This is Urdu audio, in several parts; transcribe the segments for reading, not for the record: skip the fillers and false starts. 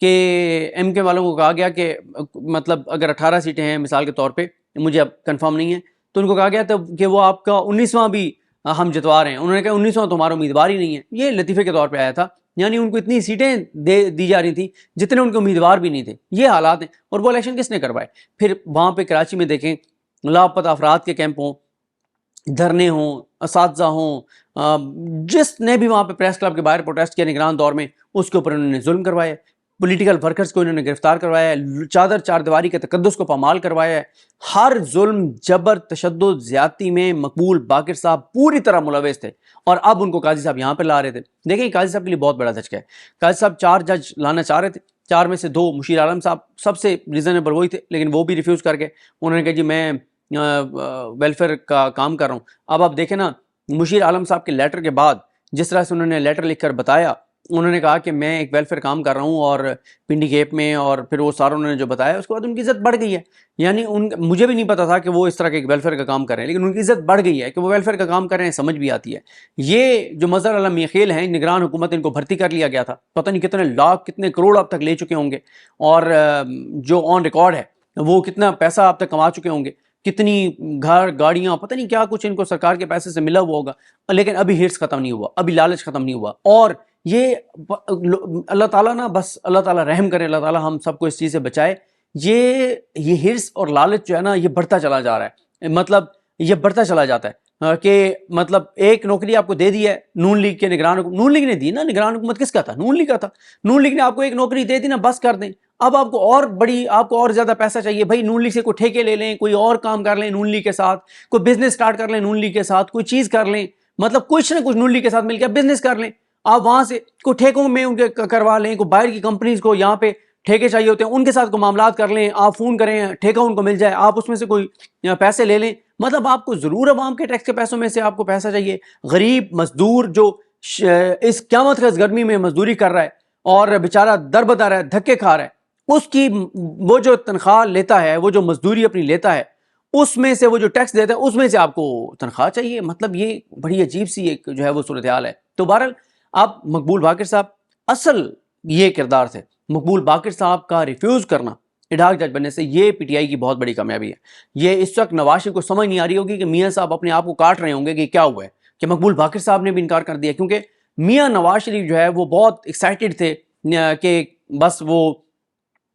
کہ ایم کے والوں کو کہا گیا کہ مطلب اگر 18 سیٹیں ہیں مثال کے طور پہ، مجھے اب کنفرم نہیں ہے، تو ان کو کہا گیا تھا کہ وہ آپ کا 19واں بھی ہم جتوا رہے ہیں. انہوں نے کہا 19واں تو ہمارا امیدوار ہی نہیں ہے. یہ لطیفے کے طور پہ آیا تھا، یعنی ان کو اتنی سیٹیں دی جا رہی تھیں جتنے ان کے امیدوار بھی نہیں تھے. یہ حالات ہیں. اور وہ الیکشن کس نے کروائے؟ پھر وہاں پہ کراچی میں دیکھیں لاپتہ افراد کے کیمپ ہوں، دھرنے ہوں، اساتذہ ہوں، جس نے بھی وہاں پہ پریس کلب کے باہر پروٹیسٹ کیا نگران دور میں، اس کے اوپر انہوں نے ظلم کروایا. پولیٹیکل ورکرز کو انہوں نے گرفتار کروایا ہے، چار دیواری کے تقدس کو پامال کروایا ہے. ہر ظلم، جبر، تشدد، زیادتی میں مقبول باقر صاحب پوری طرح ملوث تھے. اور اب ان کو قاضی صاحب یہاں پہ لا رہے تھے. دیکھیں قاضی صاحب کے لیے بہت بڑا دھچکا ہے. قاضی صاحب 4 جج لانا چاہ رہے تھے، 4 میں سے 2 مشیر عالم صاحب سب سے ریزنیبل وہی تھے، لیکن وہ بھی ریفیوز کر کے انہوں نے کہا جی میں ویلفیئر کا کام کر رہا ہوں. اب آپ دیکھیں نا، مشیر عالم صاحب کے لیٹر کے بعد جس طرح سے انہوں نے لیٹر لکھ کر بتایا، انہوں نے کہا کہ میں ایک ویلفیئر کام کر رہا ہوں اور پنڈی گیپ میں، اور پھر وہ سارا انہوں نے جو بتایا اس کے بعد ان کی عزت بڑھ گئی ہے. یعنی مجھے بھی نہیں پتا تھا کہ وہ اس طرح کے ایک ویلفیئر کا کام کر رہے ہیں، لیکن ان کی عزت بڑھ گئی ہے کہ وہ ویلفیئر کا کام کر رہے ہیں، سمجھ بھی آتی ہے. یہ جو مظہر علم میخیل ہیں، نگران حکومت ان کو بھرتی کر لیا گیا تھا، پتہ نہیں کتنے لاکھ کتنے کروڑ اب تک لے چکے ہوں گے، اور جو آن ریکارڈ ہے وہ کتنا پیسہ اب تک کما چکے ہوں گے، کتنی گھر گاڑیاں، پتہ نہیں کیا کچھ ان کو سرکار کے پیسے سے ملا ہوا ہوگا. لیکن ابھی ہرس ختم نہیں ہوا، ابھی لالچ ختم نہیں ہوا. اور یہ اللہ تعالیٰ نا، بس اللہ تعالیٰ رحم کرے، اللہ تعالیٰ ہم سب کو اس چیز سے بچائے. یہ ہرس اور لالچ جو ہے نا، یہ بڑھتا چلا جا رہا ہے. مطلب یہ بڑھتا چلا جاتا ہے کہ مطلب ایک نوکری آپ کو دے دی ہے نون لیگ کے نگران حکومت، نون لیگ نے دی نا، نگران حکومت کس کا تھا؟ نون لیگ کا تھا. نون لیگ نے آپ کو ایک نوکری دے دی نا، بس کر دیں. اب آپ کو اور زیادہ پیسہ چاہیے بھائی، نون لیگ سے کوئی ٹھیکے لے لیں، کوئی اور کام کر لیں نون لیگ کے ساتھ، کوئی بزنس سٹارٹ کر لیں نون لیگ کے ساتھ، کوئی چیز کر لیں، مطلب کچھ نہ کچھ نون لیگ کے ساتھ مل کے بزنس کر لیں. آپ وہاں سے کوئی ٹھیکوں میں ان کے کروا لیں، کوئی باہر کی کمپنیز کو یہاں پہ ٹھیکے چاہیے ہوتے ہیں ان کے ساتھ کو معاملات کر لیں، آپ فون کریں ٹھیکہ ان کو مل جائے، آپ اس میں سے کوئی پیسے لے لیں. مطلب آپ کو ضرور عوام کے ٹیکس کے پیسوں میں سے آپ کو پیسہ چاہیے. غریب مزدور جو اس قیامت خیز گرمی میں مزدوری کر رہا ہے اور بیچارہ در بدر ہے، دھکے کھا رہا ہے، اس کی وہ جو تنخواہ لیتا ہے، وہ جو مزدوری اپنی لیتا ہے، اس میں سے وہ جو ٹیکس دیتا ہے اس میں سے آپ کو تنخواہ چاہیے. مطلب یہ بڑی عجیب سی ایک جو ہے وہ صورتحال ہے. تو بہرحال اب مقبول باقر صاحب اصل یہ کردار تھے. مقبول باقر صاحب کا ریفیوز کرنا اڈاک جج بننے سے، یہ پی ٹی آئی کی بہت بڑی کامیابی ہے. یہ اس وقت نواز شریف کو سمجھ نہیں آ رہی ہوگی کہ میاں صاحب اپنے آپ کو کاٹ رہے ہوں گے کہ کیا ہوا ہے کہ مقبول باقر صاحب نے بھی انکار کر دیا. کیونکہ میاں نواز شریف جو ہے وہ بہت ایکسائٹڈ تھے کہ بس وہ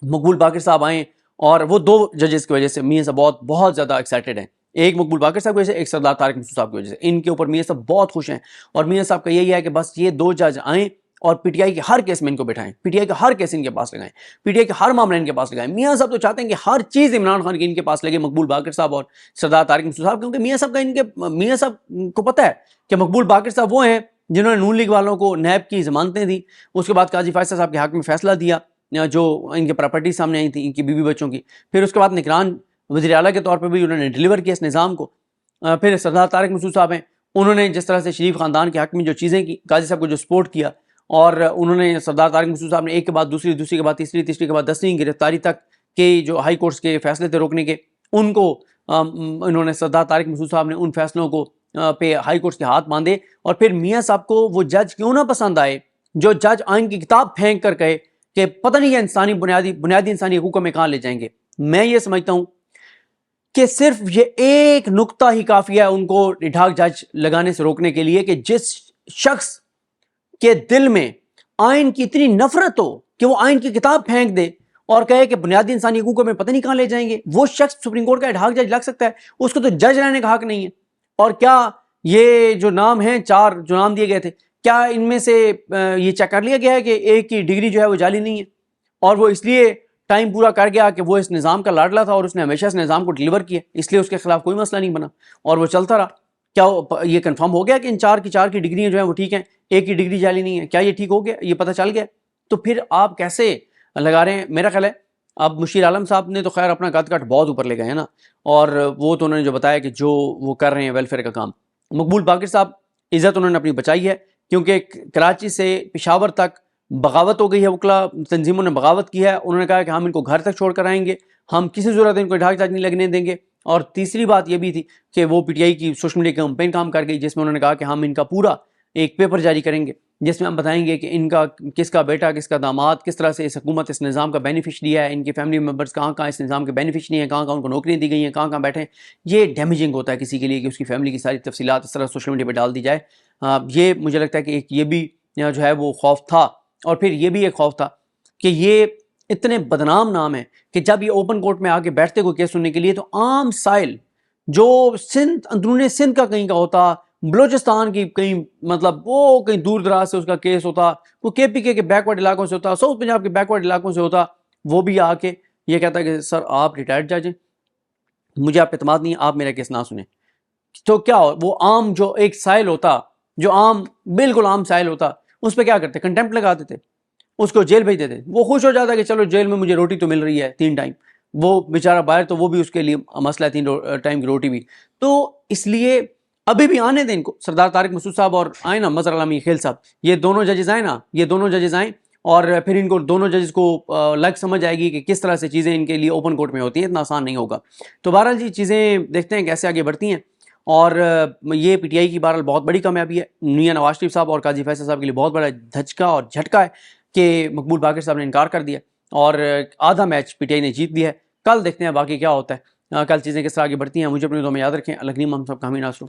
مقبول باقر صاحب آئیں، اور وہ 2 ججز کی وجہ سے میاں صاحب بہت زیادہ ایکسائٹڈ ہیں. ایک مقبول باقر صاحب کی وجہ سے، ایک سردار طارق مسعود صاحب کی وجہ سے. ان کے اوپر میاں صاحب بہت خوش ہیں، اور میاں صاحب کا یہی ہے کہ بس یہ 2 جج آئیں اور پی ٹی آئی کے ہر کیس میں ان کو بٹھائیں، پی ٹی آئی کا ہر کیس ان کے پاس لگائیں، پی ٹی آئی کے ہر معاملہ ان کے پاس لگائیں. میاں صاحب تو چاہتے ہیں کہ ہر چیز عمران خان کی ان کے پاس لگے، مقبول باقر صاحب اور سردار طارق مسعود صاحب. کیونکہ میاں صاحب کو پتہ ہے کہ مقبول باقر صاحب وہ ہیں جنہوں نے نون لیگ والوں کو نیب کی ضمانتیں دی، اس کے بعد قاضی فیصل صاحب کے حق میں فیصلہ دیا جو ان کے پراپرٹی سامنے آئی تھی ان کی بیوی بچوں کی. پھر اس کے بعد نگران وزیر اعلیٰ کے طور پہ بھی انہوں نے ڈیلیور کیا اس نظام کو. پھر سردار طارق مسعود صاحب ہیں، انہوں نے جس طرح سے شریف خاندان کے حق میں جو چیزیں کی، قاضی صاحب کو جو سپورٹ کیا، اور انہوں نے سردار طارق مسعود صاحب نے ایک کے بعد دوسری، دوسری کے بعد تیسری، تیسری کے بعد 10ویں گرفتاری تک کے جو ہائی کورٹس کے فیصلے تھے روکنے کے، ان کو انہوں نے سردار طارق مسعود صاحب نے ان فیصلوں کو پہ ہائی کورٹس کے ہاتھ باندھے. اور پھر میاں صاحب کو وہ جج کیوں نہ پسند آئے جو جج آئین کی کتاب پھینک کر کہے کہ پتہ نہیں یہ بنیادی انسانی حقوق میں کہاں لے جائیں گے. میں یہ سمجھتا ہوں کہ صرف یہ ایک نقطہ ہی کافی ہے ان کو اڈاک جج لگانے سے روکنے کے لیے، کہ جس شخص کے دل میں آئین کی اتنی نفرت ہو کہ وہ آئین کی کتاب پھینک دے اور کہے کہ بنیادی انسانی حقوق میں پتہ نہیں کہاں لے جائیں گے، وہ شخص سپریم کورٹ کا اڈاک جج لگ سکتا ہے. اس کو تو جج رہنے کا حق نہیں ہے. اور کیا یہ جو نام ہیں 4 جو نام دیے گئے تھے، کیا ان میں سے یہ چیک کر لیا گیا ہے کہ ایک کی ڈگری جو ہے وہ جعلی نہیں ہے، اور وہ اس لیے ٹائم پورا کر گیا کہ وہ اس نظام کا لاڈلا تھا اور اس نے ہمیشہ اس نظام کو ڈیلیور کیا، اس لیے اس کے خلاف کوئی مسئلہ نہیں بنا اور وہ چلتا رہا. کیا یہ کنفرم ہو گیا کہ ان 4 کی ڈگریاں جو ہیں وہ ٹھیک ہیں، ایک کی ڈگری جعلی نہیں ہے؟ کیا یہ ٹھیک ہو گیا؟ یہ پتہ چل گیا؟ تو پھر آپ کیسے لگا رہے ہیں؟ میرا خیال ہے اب مشیر عالم صاحب نے تو خیر اپنا قد کٹ بہت اوپر لے گئے ہیں نا، اور وہ تو انہوں نے جو بتایا کہ جو وہ کر رہے ہیں ویلفیئر کا کام. مقبول باقر صاحب عزت انہوں نے اپنی بچائی ہے، کیونکہ کراچی سے پشاور تک بغاوت ہو گئی ہے، وکلا تنظیموں نے بغاوت کی ہے. انہوں نے کہا کہ ہم ان کو گھر تک چھوڑ کر آئیں گے، ہم کسی ضرورت ان کو اڈاک جج نہیں لگنے دیں گے. اور تیسری بات یہ بھی تھی کہ وہ پی ٹی آئی کی سوشل میڈیا کیمپین کام کر گئی، جس میں انہوں نے کہا کہ ہم ان کا پورا ایک پیپر جاری کریں گے جس میں ہم بتائیں گے کہ ان کا کس کا بیٹا کس کا داماد کس طرح سے اس حکومت اس نظام کا بینیفیشری ہے، ان کے فیملی ممبرس کہاں کہاں اس نظام کے بینیفیشری ہیں، کہاں کہاں ان کو نوکریاں دی گئی ہیں، کہاں کہاں بیٹھے ہیں۔ یہ ڈیمیجنگ ہوتا ہے کسی کے لیے کہ اس کی فیملی کی ساری تفصیلات اس طرح سوشل میڈیا پہ ڈال دی جائے۔ یہ مجھے لگتا ہے کہ ایک یہ بھی جو ہے وہ خوف تھا، اور پھر یہ بھی ایک خوف تھا کہ یہ اتنے بدنام نام ہیں کہ جب یہ اوپن کورٹ میں آ کے بیٹھتے کوئی کیس سننے کے لیے تو عام سائل جو سندھ اندرون سندھ کا کہیں کا ہوتا، بلوچستان کی کہیں مطلب وہ کہیں دور دراز سے اس کا کیس ہوتا، وہ کے پی کے بیک ورڈ علاقوں سے ہوتا، ساؤتھ پنجاب کے بیک ورڈ علاقوں سے ہوتا، وہ بھی آ کے یہ کہتا ہے کہ سر آپ ریٹائرڈ جج ہیں، مجھے آپ اعتماد نہیں ہے، آپ میرا کیس نہ سنیں۔ تو کیا وہ عام جو ایک سائل ہوتا، جو عام بالکل عام سائل ہوتا، اس پہ کیا کرتے؟ کنٹمپٹ لگا دیتے، اس کو جیل بھیج دیتے۔ وہ خوش ہو جاتا کہ چلو جیل میں مجھے روٹی تو مل رہی ہے 3 ٹائم، وہ بیچارہ باہر تو وہ بھی اس کے لیے مسئلہ ہے 3 ٹائم کی روٹی بھی۔ تو اس لیے ابھی بھی آنے دیں ان کو، سردار طارق مسعود صاحب اور آئیں نا مظہر علی خیل صاحب، یہ دونوں ججز آئیں نا، یہ دونوں ججز آئیں، اور پھر ان کو دونوں ججز کو لگ سمجھ آئے گی کہ کس طرح سے چیزیں ان کے لیے اوپن کورٹ میں ہوتی ہیں، اتنا آسان نہیں ہوگا۔ تو بہرحال جی چیزیں دیکھتے ہیں کیسے آگے بڑھتی ہیں، اور یہ پی ٹی آئی کی بہرحال بہت بڑی کامیابی ہے، میاں نواز شریف صاحب اور قاضی فیصل صاحب کے لیے بہت بڑا دھچکا اور جھٹکا ہے کہ مقبول باقر صاحب نے انکار کر دیا اور آدھا میچ پی ٹی آئی نے جیت لیا ہے۔ کل دیکھتے ہیں باقی کیا ہوتا ہے، کل چیزیں کس طرح آگے بڑھتی ہیں۔ مجھے اپنے دو میں یاد رکھیں، الگ نیم ہم سب کا حامی ناصر۔